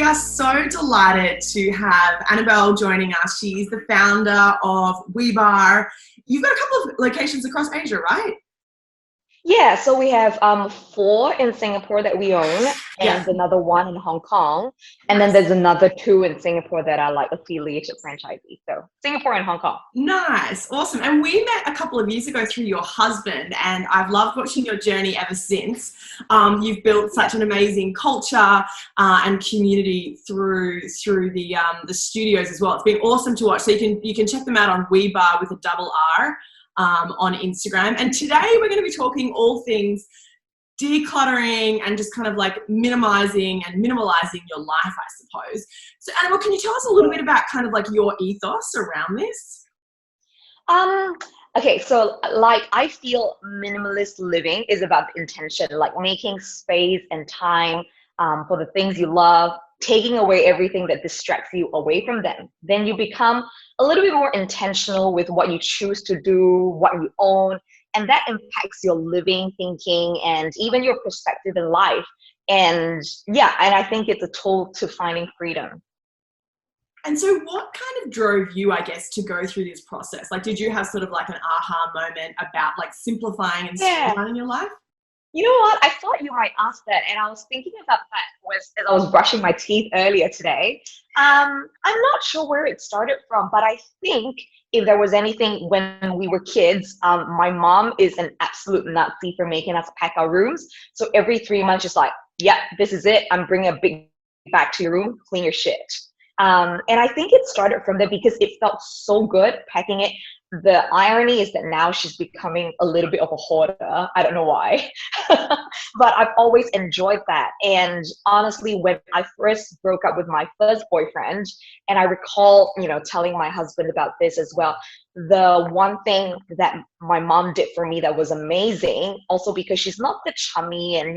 we are so delighted to have Anabel joining us. She's the founder of WeBarre. You've got a couple of locations across Asia, right? Yeah, so we have 4 in Singapore that we own, and another 1 in Hong Kong, and then there's another 2 in Singapore that are like affiliated franchisees. So Singapore and Hong Kong. Nice, awesome. And we met a couple of years ago through your husband, and I've loved watching your journey ever since. You've built such an amazing culture and community through the studios as well. It's been awesome to watch. So you can check them out on WeBarre with a double R. On Instagram. And today we're going to be talking all things decluttering and just kind of like minimizing and minimalizing your life, I suppose. So Anabel, can you tell us a little bit about kind of like your ethos around this? Okay, so like I feel minimalist living is about the intention, like making space and time for the things you love, taking away everything that distracts you away from them. Then you become a little bit more intentional with what you choose to do, what you own, and that impacts your living, thinking, and even your perspective in life. And yeah, and I think it's a tool to finding freedom. And so what kind of drove you, I guess, to go through this process? Like, did you have sort of like an aha moment about like simplifying and streamlining your life? You know what? I thought you might ask that, and I was thinking about that as I was brushing my teeth earlier today. I'm not sure where it started from, but I think if there was anything when we were kids, my mom is an absolute Nazi for making us pack our rooms. So every 3 months, just like, yeah, this is it. I'm bringing a big bag to your room, clean your shit. And I think it started from there because it felt so good packing it. The irony is that now she's becoming a little bit of a hoarder. I don't know why, but I've always enjoyed that. And honestly, when I first broke up with my first boyfriend, and I recall, telling my husband about this as well, the one thing that my mom did for me that was amazing, also because she's not the chummy and,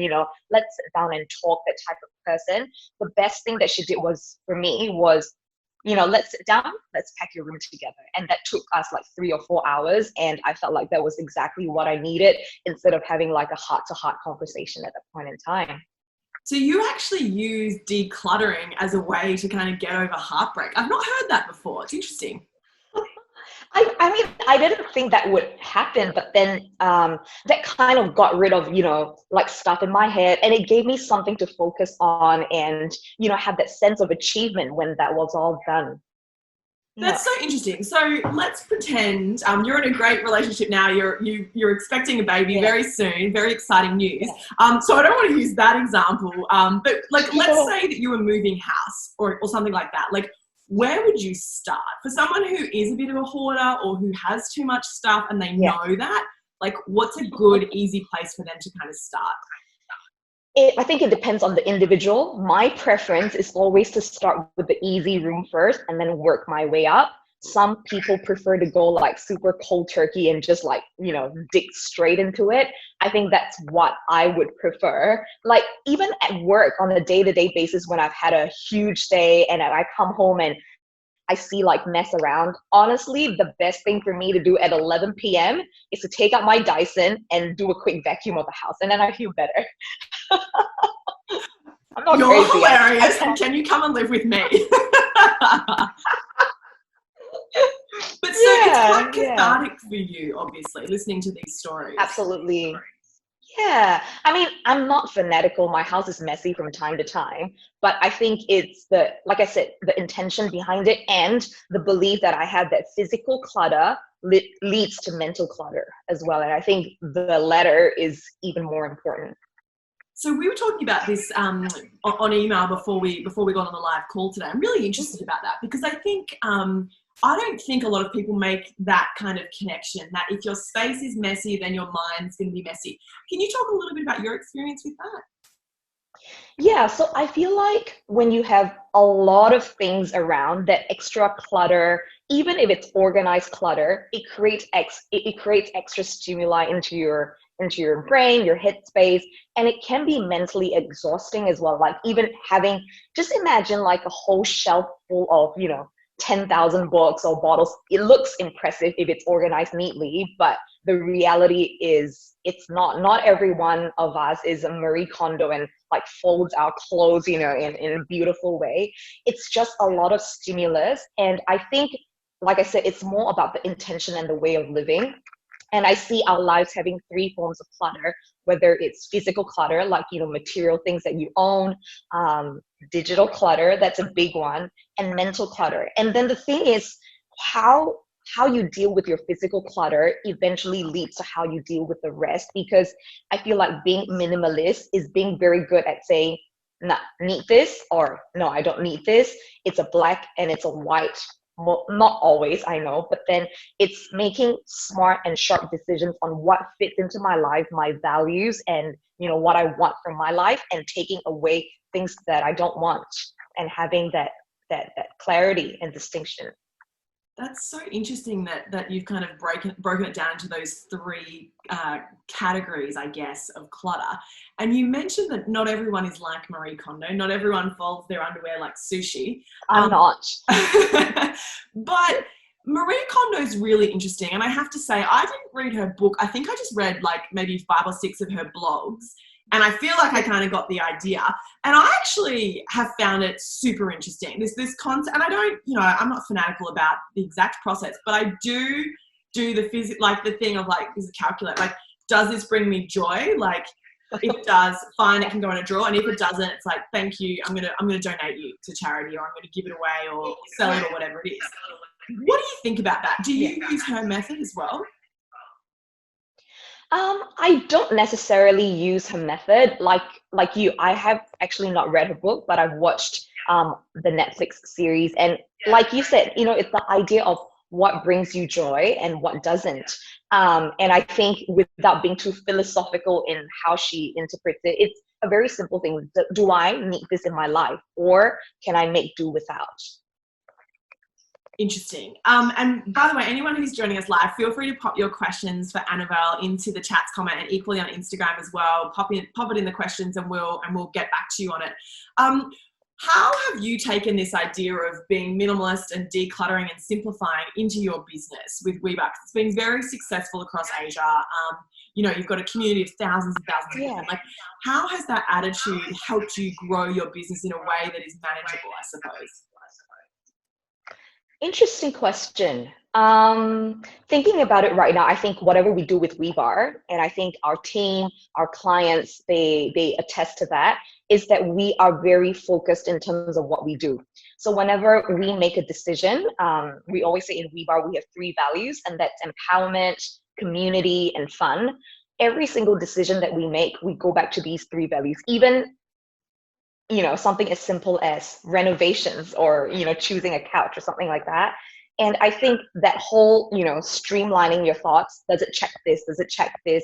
let's sit down and talk, that type of person. The best thing that she did for me was, let's sit down, let's pack your room together. And that took us like 3 or 4 hours. And I felt like that was exactly what I needed instead of having like a heart-to-heart conversation at that point in time. So you actually use decluttering as a way to kind of get over heartbreak. I've not heard that before. It's interesting. I mean, I didn't think that would happen, but then that kind of got rid of, like stuff in my head, and it gave me something to focus on and, have that sense of achievement when that was all done. That's so interesting. So let's pretend you're in a great relationship now. You're expecting a baby very soon. Very exciting news. So I don't want to use that example, but like let's say that you were moving house or something like that. Like, where would you start? For someone who is a bit of a hoarder or who has too much stuff and they know that, like what's a good, easy place for them to kind of start? I think it depends on the individual. My preference is always to start with the easy room first and then work my way up. Some people prefer to go like super cold turkey and just like, dig straight into it. I think that's what I would prefer. Like even at work on a day-to-day basis, when I've had a huge day and I come home and I see like mess around, honestly, the best thing for me to do at 11 p.m. is to take out my Dyson and do a quick vacuum of the house. And then I feel better. I'm not You're crazy. hilarious. And can you come and live with me? But so it's quite cathartic for you, obviously, listening to these stories. Absolutely. Yeah. I mean, I'm not fanatical. My house is messy from time to time, but I think it's like I said, the intention behind it and the belief that I have that physical clutter leads to mental clutter as well. And I think the latter is even more important. So we were talking about this on email before we got on the live call today. I'm really interested about that because I think I don't think a lot of people make that kind of connection, that if your space is messy, then your mind's going to be messy. Can you talk a little bit about your experience with that? Yeah, so I feel like when you have a lot of things around, that extra clutter, even if it's organized clutter, it creates extra stimuli into your brain, your head space, and it can be mentally exhausting as well. Like even just imagine like a whole shelf full of, 10,000 books or bottles. It looks impressive if it's organized neatly, but the reality is it's not every one of us is a Marie Kondo and like folds our clothes, you know, in a beautiful way. It's just a lot of stimulus. And I think, like I said, it's more about the intention and the way of living. And I see our lives having three forms of clutter, whether it's physical clutter, like, you know, material things that you own, digital clutter, that's a big one, and mental clutter. And then the thing is, how you deal with your physical clutter eventually leads to how you deal with the rest. Because I feel like being minimalist is being very good at saying, nah, need this, or no, I don't need this. It's a black and it's a white. Well, not always, I know, but then it's making smart and sharp decisions on what fits into my life, my values, and, you know, what I want from my life, and taking away things that I don't want, and having that clarity and distinction. That's so interesting that you've kind of broken it down into those three categories, I guess, of clutter. And you mentioned that not everyone is like Marie Kondo. Not everyone folds their underwear like sushi. I'm not. But Marie Kondo is really interesting. And I have to say, I didn't read her book. I think I just read like maybe 5 or 6 of her blogs. And I feel like I kind of got the idea. And I actually have found it super interesting. This concept, and I don't, you know, I'm not fanatical about the exact process, but I do the like the thing of like, is it calculate? Like, does this bring me joy? Like, if it does, fine, it can go in a drawer. And if it doesn't, it's like, thank you, I'm gonna donate you to charity, or I'm gonna give it away, or sell it, or whatever it is. What do you think about that? Do you use her method as well? I don't necessarily use her method like you. I have actually not read her book, but I've watched the Netflix series. And like you said, you know, it's the idea of what brings you joy and what doesn't. And I think, without being too philosophical in how she interprets it, it's a very simple thing. Do I need this in my life, or can I make do without? Interesting. And by the way, anyone who's joining us live, feel free to pop your questions for Anabel into the chats comment, and equally on Instagram as well. Pop it in the questions, and we'll get back to you on it. How have you taken this idea of being minimalist and decluttering and simplifying into your business with WeBarre? It's been very successful across Asia. You know, you've got a community of thousands and thousands of people. Like, how has that attitude helped you grow your business in a way that is manageable, I suppose? Interesting question. Thinking about it right now, I think whatever we do with WeBarre, and I think our team, our clients, they attest to that, is that we are very focused in terms of what we do. So whenever we make a decision, we always say in WeBarre we have 3 values, and that's empowerment, community, and fun. Every single decision that we make, we go back to these 3 values. Even, you know, something as simple as renovations, or, you know, choosing a couch or something like that. And I think that whole, you know, streamlining your thoughts, does it check this,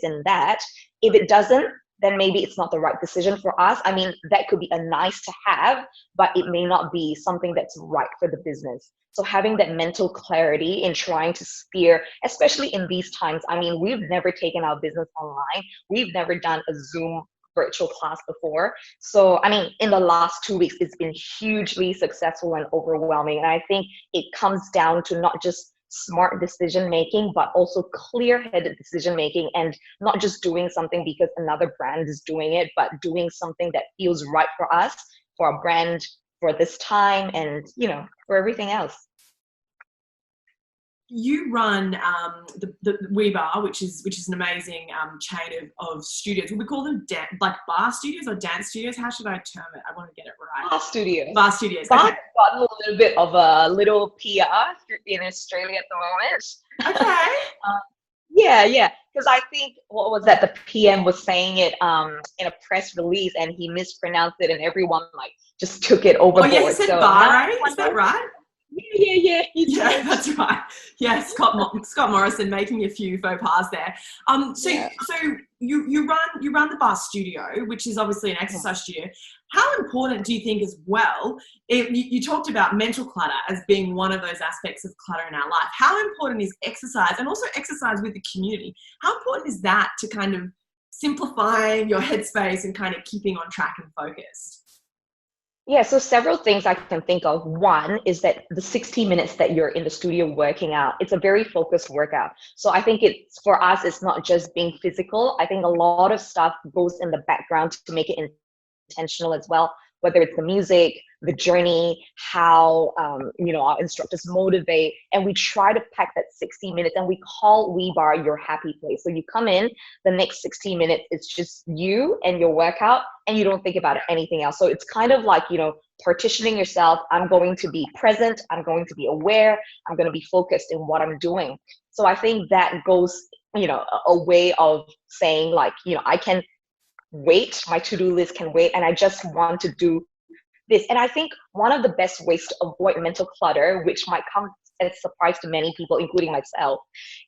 and that? If it doesn't, then maybe it's not the right decision for us. I mean, that could be a nice to have, but it may not be something that's right for the business. So having that mental clarity in trying to steer, especially in these times. I mean, we've never taken our business online. We've never done a Zoom virtual class before. So, I mean, in the last 2 weeks, it's been hugely successful and overwhelming. And I think it comes down to not just smart decision making, but also clear-headed decision making, and not just doing something because another brand is doing it, but doing something that feels right for us, for our brand, for this time, and, you know, for everything else. You run the WeBarre, which is an amazing chain of studios. Would we call them like bar studios or dance studios? How should I term it? I want to get it right. Bar studios. Bar studios. But Okay. I've gotten a little bit of a little PR in Australia at the moment. Okay. Yeah. Because I think, what was that? The PM was saying it in a press release, and he mispronounced it, and everyone like just took it overboard. Oh yeah, he said bar, right? Is that right? Yeah. Yeah, that's right. Yeah, Scott Morrison making a few faux pas there. So you run the bar studio, which is obviously an exercise studio. How important do you think as well? You talked about mental clutter as being one of those aspects of clutter in our life. How important is exercise, and also exercise with the community? How important is that to kind of simplifying your headspace and kind of keeping on track and focused? Yeah, so several things I can think of. One is that the 60 minutes that you're in the studio working out, it's a very focused workout. So I think for us, it's not just being physical. I think a lot of stuff goes in the background to make it intentional as well, whether it's the music, the journey, how, our instructors motivate. And we try to pack that 60 minutes, and we call WeBarre your happy place. So you come in, the next 60 minutes, it's just you and your workout, and you don't think about anything else. So it's kind of like, partitioning yourself. I'm going to be present. I'm going to be aware. I'm going to be focused in what I'm doing. So I think that goes, a way of saying like, I can wait, my to-do list can wait, and I just want to do this. And I think one of the best ways to avoid mental clutter, which might come as a surprise to many people, including myself,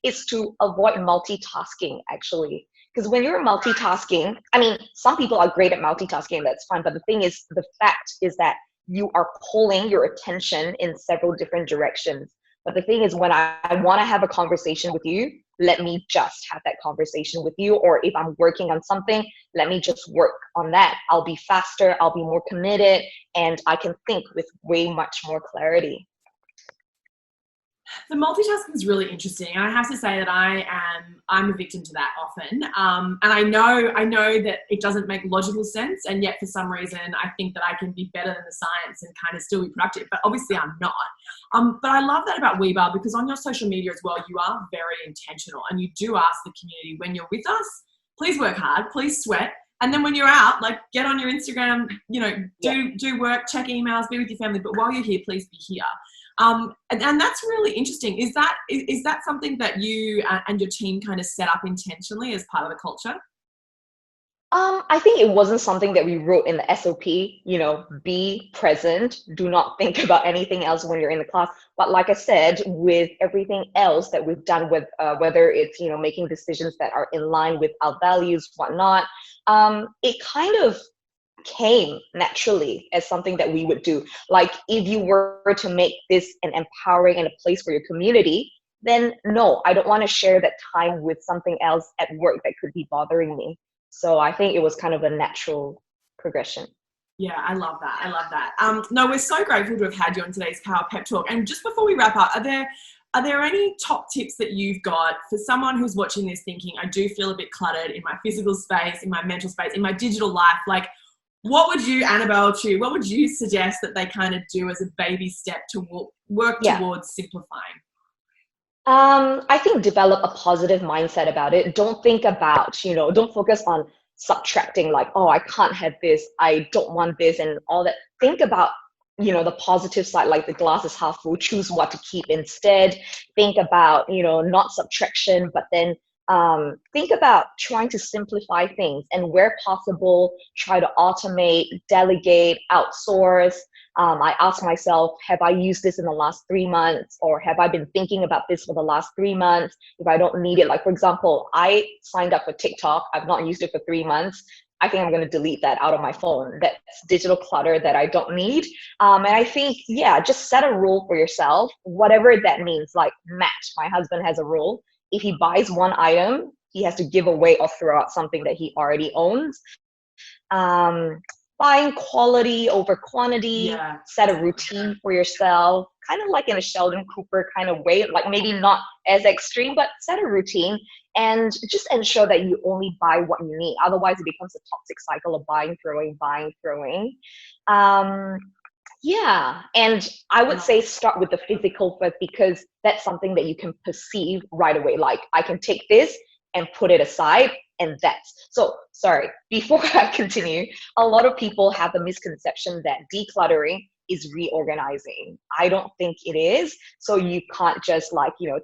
is to avoid multitasking, actually. Because when you're multitasking, I mean, some people are great at multitasking, that's fine. But the thing is, the fact is that you are pulling your attention in several different directions. But the thing is, when I want to have a conversation with you, let me just have that conversation with you. Or if I'm working on something, let me just work on that. I'll be faster, I'll be more committed, and I can think with way much more clarity. The multitasking is really interesting, and I have to say that I'm a victim to that often. And I know that it doesn't make logical sense, and yet for some reason I think that I can be better than the science and kind of still be productive. But obviously I'm not. But I love that about WeBarre, because on your social media as well, you are very intentional, and you do ask the community, when you're with us, please work hard, please sweat. And then when you're out, like, get on your Instagram, do work, check emails, be with your family. But while you're here, please be here. And that's really interesting. Is that something that you and your team kind of set up intentionally as part of the culture? I think it wasn't something that we wrote in the SOP, be present, do not think about anything else when you're in the class. But like I said, with everything else that we've done, with whether it's, making decisions that are in line with our values, whatnot, it kind of came naturally as something that we would do. Like, if you were to make this an empowering and a place for your community, then no, I don't want to share that time with something else at work that could be bothering me. So I think it was kind of a natural progression. Yeah, I love that. No, we're so grateful to have had you on today's Power Pep Talk. And just before we wrap up, are there any top tips that you've got for someone who's watching this thinking, I do feel a bit cluttered in my physical space, in my mental space, in my digital life? Like, what would you, Anabel Chew, what would you suggest that they kind of do as a baby step to work towards simplifying? I think develop a positive mindset about it. Don't think about, don't focus on subtracting, like, oh, I can't have this, I don't want this, and all that. Think about, the positive side, like the glass is half full, choose what to keep instead. Think about, not subtraction, but then think about trying to simplify things, and where possible, try to automate, delegate, outsource. I ask myself, have I used this in the last 3 months, or have I been thinking about this for the last 3 months? If I don't need it, like, for example, I signed up for TikTok. I've not used it for 3 months. I think I'm going to delete that out of my phone. That's digital clutter that I don't need. And I think, just set a rule for yourself, whatever that means. Like Matt, my husband, has a rule. If he buys one item, he has to give away or throw out something that he already owns. Buying quality over quantity, set a routine for yourself, kind of like in a Sheldon Cooper kind of way, like maybe not as extreme, but set a routine and just ensure that you only buy what you need. Otherwise, it becomes a toxic cycle of buying, throwing. And I would say start with the physical first, because that's something that you can perceive right away. Like, I can take this and put it aside, and that's so. Sorry, before I continue, a lot of people have the misconception that decluttering is reorganizing. I don't think it is. So you can't just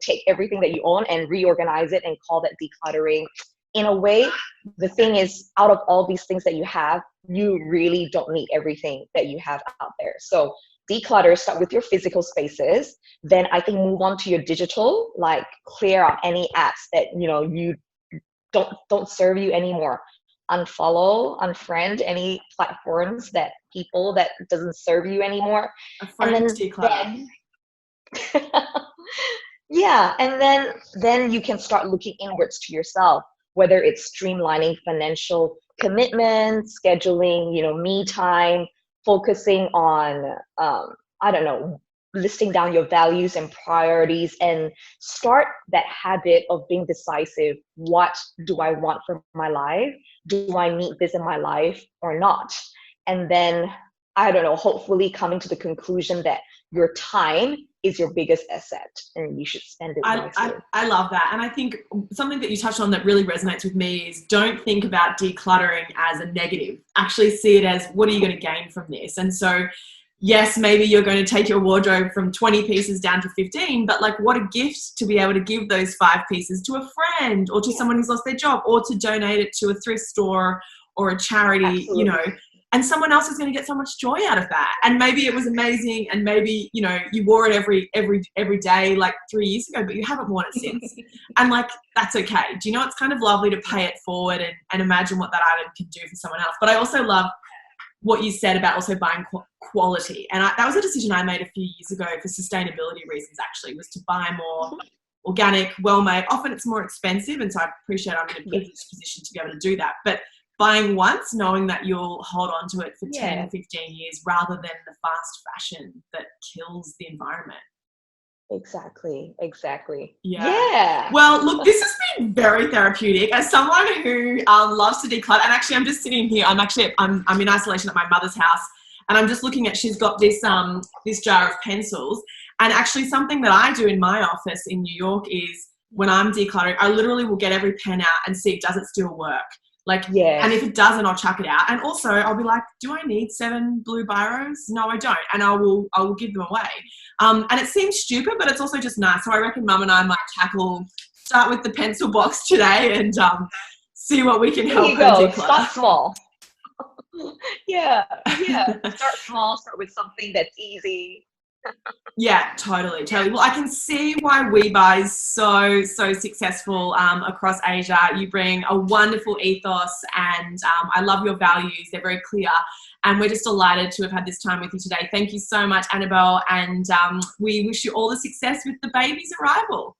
take everything that you own and reorganize it and call that decluttering. In a way, the thing is, out of all these things that you have, you really don't need everything that you have out there. So declutter, start with your physical spaces. Then I think move on to your digital, like clear out any apps that you don't serve you anymore. Unfollow, unfriend any platforms that doesn't serve you anymore. And then and then you can start looking inwards to yourself, whether it's streamlining financial commitments, scheduling, me time, focusing on, listing down your values and priorities, and start that habit of being decisive. What do I want for my life? Do I need this in my life or not? and then, I don't know, hopefully coming to the conclusion that your time is your biggest asset and you should spend it wisely. I love that. And I think something that you touched on that really resonates with me is don't think about decluttering as a negative. Actually see it as, what are you going to gain from this? And so, yes, maybe you're going to take your wardrobe from 20 pieces down to 15, but like, what a gift to be able to give those 5 pieces to a friend or to someone who's lost their job, or to donate it to a thrift store or a charity. Absolutely. You know, and someone else is going to get so much joy out of that. And maybe it was amazing, and maybe, you know, you wore it every day like 3 years ago, but you haven't worn it since. And like, that's okay. Do you know, it's kind of lovely to pay it forward and imagine what that item can do for someone else. But I also love what you said about also buying quality. And that was a decision I made a few years ago for sustainability reasons, actually, was to buy more organic, well-made. Often it's more expensive, and so I appreciate I'm in a privileged position to be able to do that. But buying once, knowing that you'll hold on to it for 10, 15 years, rather than the fast fashion that kills the environment. Exactly. Yeah. Well, look, this has been very therapeutic. As someone who loves to declutter, and actually I'm just sitting here, I'm in isolation at my mother's house, and I'm just looking at, she's got this jar of pencils. And actually something that I do in my office in New York is, when I'm decluttering, I literally will get every pen out and see, does it still work? Like, and if it doesn't, I'll chuck it out. And also I'll be like, do I need 7 blue biros? No, I don't. And I will give them away. And it seems stupid, but it's also just nice. So I reckon Mum and I might start with the pencil box today and see what we can help her declutter. Start small. Yeah. Start small, start with something that's easy. Yeah, totally. Well, I can see why WeBarre is so successful across Asia. You bring a wonderful ethos, and I love your values. They're very clear, and we're just delighted to have had this time with you today. Thank you so much, Anabel, and we wish you all the success with the baby's arrival.